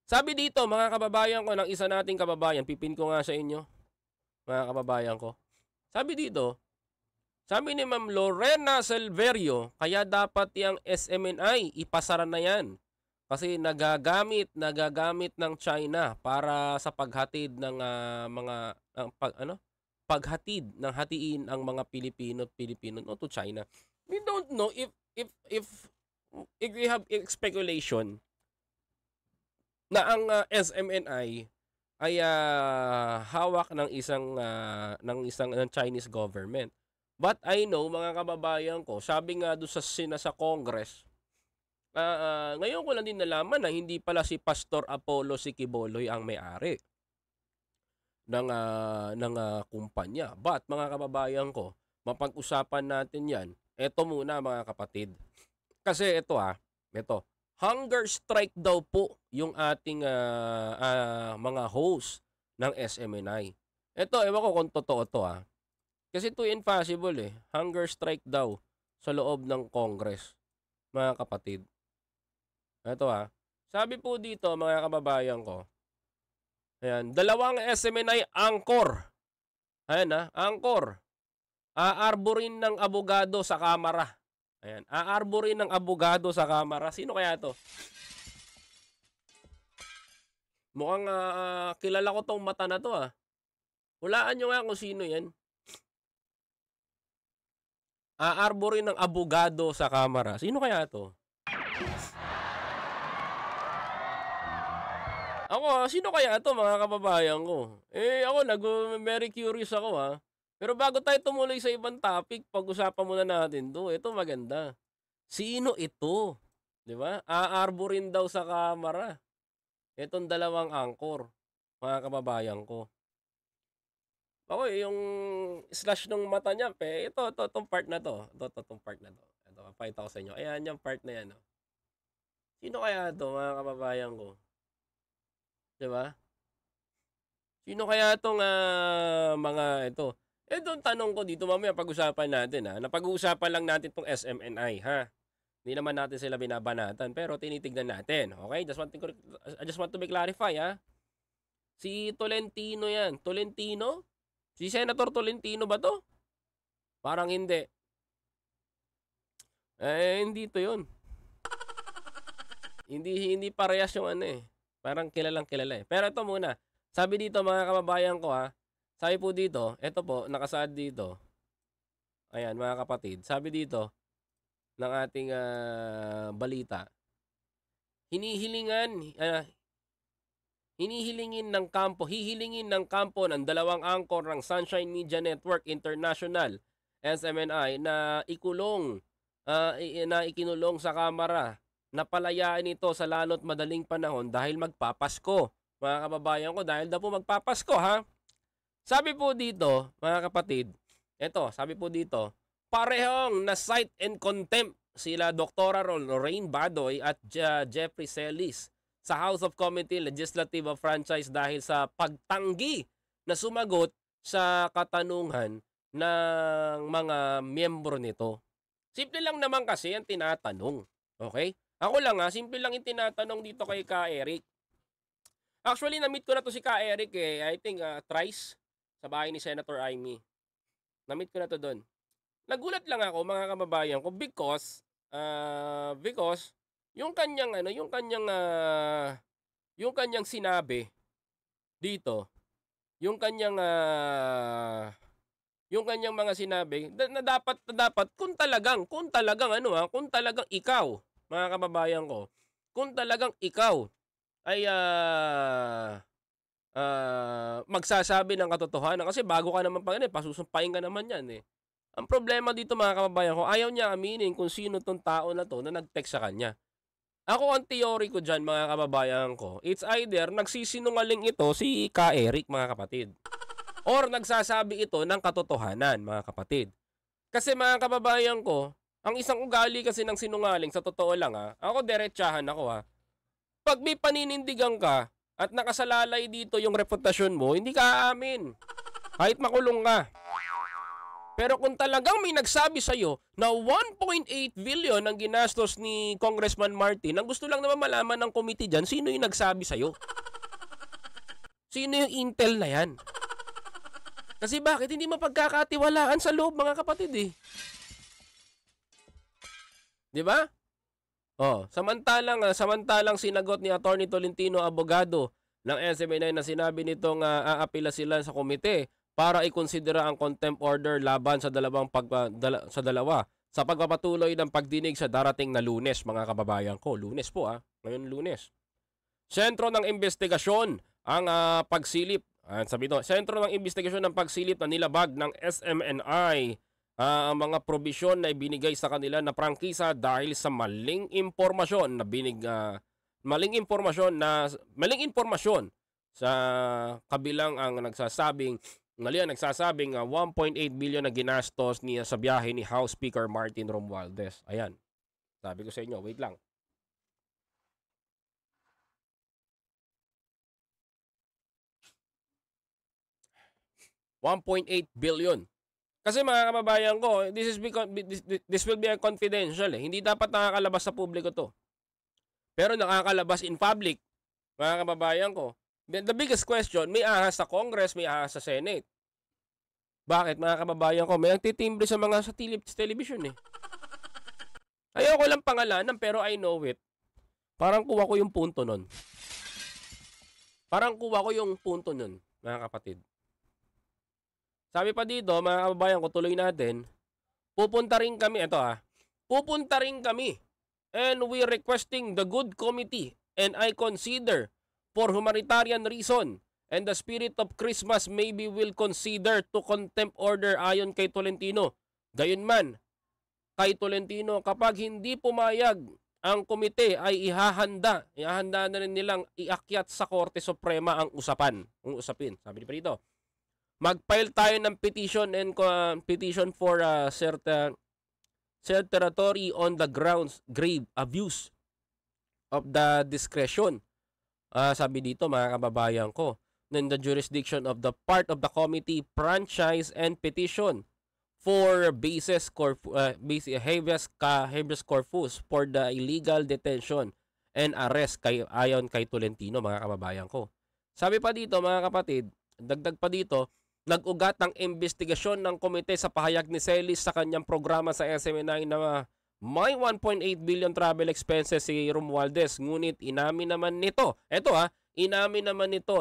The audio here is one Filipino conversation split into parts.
Sabi dito, mga kababayan ko, ng isa nating kababayan, pipin ko nga sa inyo, mga kababayan ko. Sabi dito, sabi ni Ma'am Lorena Silverio, kaya dapat yung SMNI, ipasara na yan. Kasi nagagamit ng China para sa paghatid ng paghatid ng hatiin ang mga Pilipino no, to China. We don't know if we have speculation na ang SMNI ay hawak ng isang Chinese government. But I know, mga kababayan ko, sabi nga doon sa Congress, ngayon ko lang din nalaman na hindi pala si Pastor Apollo Sikiboloy ang may-ari ng kumpanya. But mga kababayan ko, mapag-usapan natin yan. Ito muna, mga kapatid. Kasi ito hunger strike daw po yung ating mga host ng SMNI. Ito, ewan ko kung totoo to Kasi ito impossible Hunger strike daw sa loob ng Congress, mga kapatid. Ito sabi po dito, mga kababayan ko, ayan, dalawang SMNI angkor. Ayan angkor. Aarborin ng abogado sa Kamara. Ayan, aarborin ng abogado sa Kamara. Sino kaya to? Mukhang kilala ko tong mata na to Hulaan nyo nga kung sino yan. Aarborin ng abogado sa Kamara. Sino kaya to? Ako, sino kaya to, mga kababayan ko? Ako, very curious ako Pero bago tayo tumuloy sa ibang topic, pag-usapan muna natin to. Ito maganda. Sino ito? 'Di ba? Aarborin daw sa Kamara. Itong dalawang angkor, mga kababayan ko. Ako, yung slash ng mata niya, itong part na to. Itong part na to. Ito, papakita ko sa inyo. Ayan, yung part na yan. Sino kaya to, mga kababayan ko? 'Di ba? Sino kaya tong mga ito? Itong tanong ko dito, mamaya pag-usapan natin Napag-uusapan lang natin tong SMNI Hindi naman natin sila binabanatan, pero tinitignan natin. Okay? I just want to be clarify Si Tolentino yan. Tolentino? Si Senator Tolentino ba to? Parang hindi. Hindi to yun. Hindi parehas yung Parang kilalang kilala Pero ito muna. Sabi dito, mga kababayan ko sabi po dito, ito po, nakasaad dito. Ayan, mga kapatid. Sabi dito, ng ating balita, hihilingin ng kampo ng dalawang angkor ng Sunshine Media Network International, SMNI, na ikinulong sa Kamara na palayain ito sa lalo't madaling panahon dahil magpapasko. Mga kababayan ko, dahil daw po magpapasko Sabi po dito, mga kapatid, sabi po dito, parehong na cite and contempt sila Dr. Lorraine Badoy at Jeffrey Celis sa House of Committee Legislative of Franchise dahil sa pagtanggi na sumagot sa katanungan ng mga miyembro nito. Simple lang naman kasi ang tinatanong. Okay? Ako lang simple lang yung tinatanong dito kay Ka Eric. Actually, na-meet ko na to si Ka Eric I think thrice sa bahay ni Senator Amy. Na-meet ko na to doon. Nagulat lang ako, mga kababayan ko, because yung kanyang sinabi dito, yung kanyang mga sinabi na dapat kung talagang ikaw, mga kababayan ko, kung talagang ikaw ay magsasabi ng katotohanan, kasi bago ka naman pasusumpain ka naman yan Ang problema dito, mga kababayan ko, ayaw niya aminin kung sino tong tao na to na nag-text sa kanya. Ako, ang theory ko dyan, mga kababayan ko, it's either nagsisinungaling ito si Ka Eric, mga kapatid, or nagsasabi ito ng katotohanan, mga kapatid. Kasi, mga kababayan ko, ang isang ugali kasi ng sinungaling, sa totoo lang ako diretsahan ako Pag may paninindigan ka at nakasalalay dito yung reputasyon mo, hindi ka aamin. Kahit makulong ka. Pero kung talagang may nagsabi sa'yo na 1.8 billion ang ginastos ni Congressman Martin, ang gusto lang naman malaman ng committee dyan, sino yung nagsabi sa'yo? Sino yung intel na yan? Kasi bakit hindi mapagkakatiwalaan sa loob, mga kapatid eh? Di ba? Oh, samantalang sinagot ni Attorney Tolentino, abogado ng SMNI, na sinabi nitong aapila sila sa komite para ikonsidera ang contempt order laban sa dalawa sa pagpapatuloy ng pagdinig sa darating na Lunes, mga kababayan ko. Lunes po ngayon Lunes. Sentro ng investigasyon ang pagsilip. Sabi ito, sentro ng investigasyon ng pagsilip na nilabag ng SMNI ang mga probisyon na ibinigay sa kanila na prangkisa dahil sa maling impormasyon sa kabilang ang nagsasabing 1.8 billion na ginastos niya sa biyahe ni House Speaker Martin Romualdez. Ayan. Sabi ko sa inyo, wait lang. $1.8 billion. Kasi mga kababayan ko, this will be a confidential eh. Hindi dapat nakakalabas sa publiko to. Pero nakakalabas in public, mga kababayan ko. The biggest question, may ahas sa Congress, may ahas sa Senate. Bakit, mga kababayan ko? May nagtitimbre sa mga sa television eh. Ayoko lang pangalanan pero I know it. Parang kuha ko yung punto nun. Mga kapatid. Sabi pa dito, mga kababayan ko, tuloy natin, pupunta rin kami and we requesting the good committee and I consider for humanitarian reason and the spirit of Christmas maybe will consider to contempt order ayon kay Tolentino. Gayunman, kay Tolentino, kapag hindi pumayag ang komite ay ihahanda na rin nilang iakyat sa Korte Suprema ang usapin. Sabi pa dito, mag-file tayo ng petition for certiorari on the grounds grave abuse of the discretion. Sabi dito, mga kababayan ko, in the jurisdiction of the part of the committee franchise and petition for habeas corpus for the illegal detention and arrest ayon kay Tolentino, mga kababayan ko. Sabi pa dito, mga kapatid, dagdag pa dito, nag-ugat ng investigasyon ng komite sa pahayag ni Celis sa kanyang programa sa SMNI na may 1.8 billion travel expenses si Romualdez. Ngunit inamin naman nito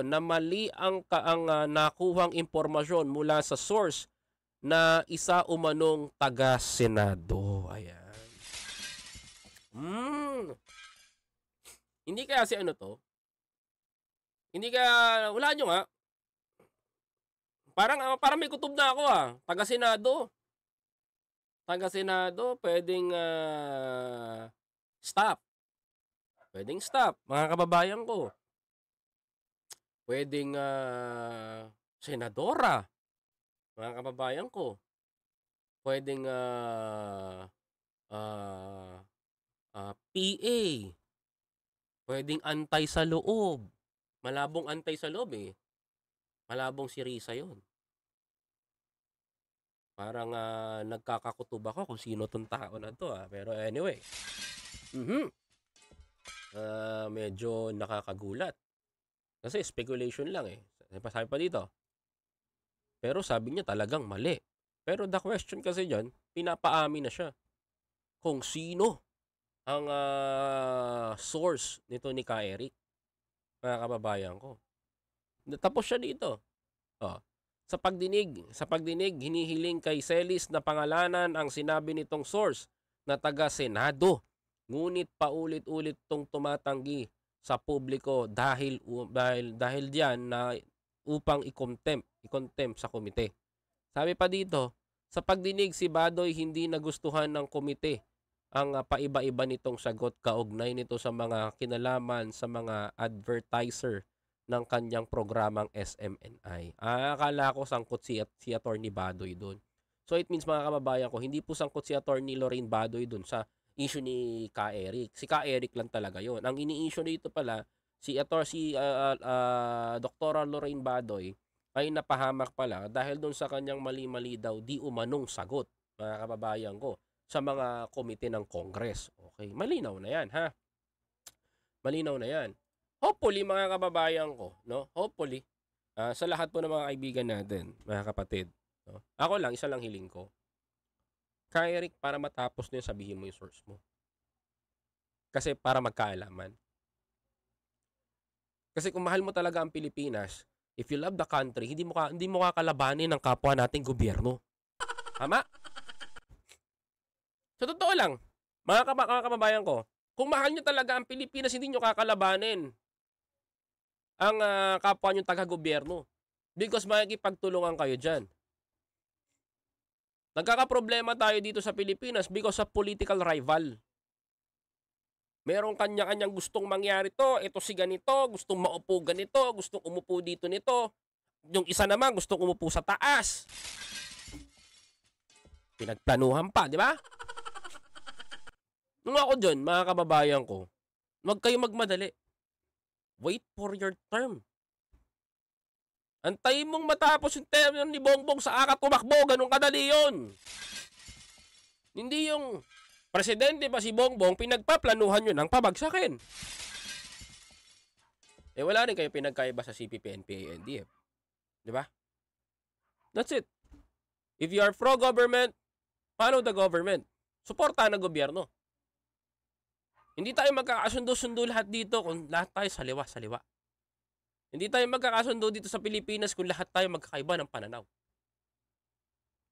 na mali ang nakuhang impormasyon mula sa source na isa umanong taga-Senado. Ayan. Hindi kaya si ano to? Hindi kaya, wala nyo nga. Parang may kutob na ako Taga-Senado. Pwedeng stop. Pwedeng stop, mga kababayan ko. Pwedeng senadora, mga kababayan ko. Pwedeng PA. Pwedeng antay sa loob. Malabong antay sa loob eh. Malabong si Risa yun. Parang nagkakakutob ako kung sino tong tao na to Pero anyway. Medyo nakakagulat. Kasi speculation lang eh. Sabi pa dito. Pero sabi niya talagang mali. Pero the question kasi dyan, pinapaamin na siya. Kung sino ang source nito ni Ka Eric. Mga kababayan ko. Tapos siya dito. Sa pagdinig, hinihiling kay Celis na pangalanan ang sinabi nitong source na taga-Senado. Ngunit paulit-ulit tong tumatanggi sa publiko dahil diyan na upang i-contempt sa komite. Sabi pa dito, sa pagdinig si Badoy hindi nagustuhan ng komite ang paiba-iba nitong sagot kaugnay nito sa mga kinalaman sa mga advertiser ng kanyang programang SMNI. Akala ko sangkot si Attorney Badoy doon. So it means, mga kababayan ko, hindi po sangkot si Attorney Lorraine Badoy doon sa issue ni Ka Eric. Si Ka Eric lang talaga yon. Ang ini-issue dito pala, si Dr. Lorraine Badoy ay napahamak pala dahil doon sa kanyang mali-mali daw di umanong sagot, mga kababayan ko, sa mga komite ng Congress. Okay, malinaw na yan, ha? Malinaw na yan. Hopefully, mga kababayan ko, no? Hopefully, sa lahat po ng mga kaibigan natin, mga kapatid, no? Ako lang, isa lang hiling ko. Kaya Eric, para matapos na yun, sabihin mo yung source mo. Kasi para magkaalaman. Kasi kung mahal mo talaga ang Pilipinas, if you love the country, hindi mo kakalabanin ng kapwa nating gobyerno. Tama? Sa totoo lang, mga kababayan ko, kung mahal nyo talaga ang Pilipinas, hindi nyo kakalabanin ang kapwa nyo taga-gobyerno. Because makikipagtulungan kayo dyan. Nagkakaproblema tayo dito sa Pilipinas because of political rival. Merong kanya-kanyang gustong mangyari to, ito si ganito, gustong maupo ganito, gustong umupo dito nito. Yung isa naman gustong umupo sa taas. Pinagplanuhan pa, di ba? Nung ako dyan, mga kababayan ko, huwag kayo magmadali. Wait for your term. Antayin mong matapos yung term ni Bongbong sa akat tumakbo, ganun kadali yun. Hindi yung presidente pa si Bongbong, pinagpaplanuhan nyo ng pabagsakin. Eh wala rin kayo pinagkaiba sa CPP, NPA, NDF. Di ba? That's it. If you are pro-government, follow the government. Suportahan ng gobyerno. Hindi tayo magkakasundo-sundo lahat dito kung lahat tayo saliwa. Hindi tayo magkakasundo dito sa Pilipinas kung lahat tayo magkakaiba ng pananaw.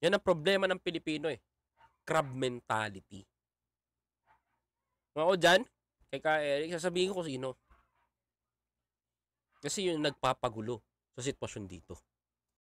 Yan ang problema ng Pilipino eh. Crab mentality. Ako dyan, kay Ka Eric, sasabihin ko kung sino. Kasi yun nagpapagulo sa sitwasyon dito.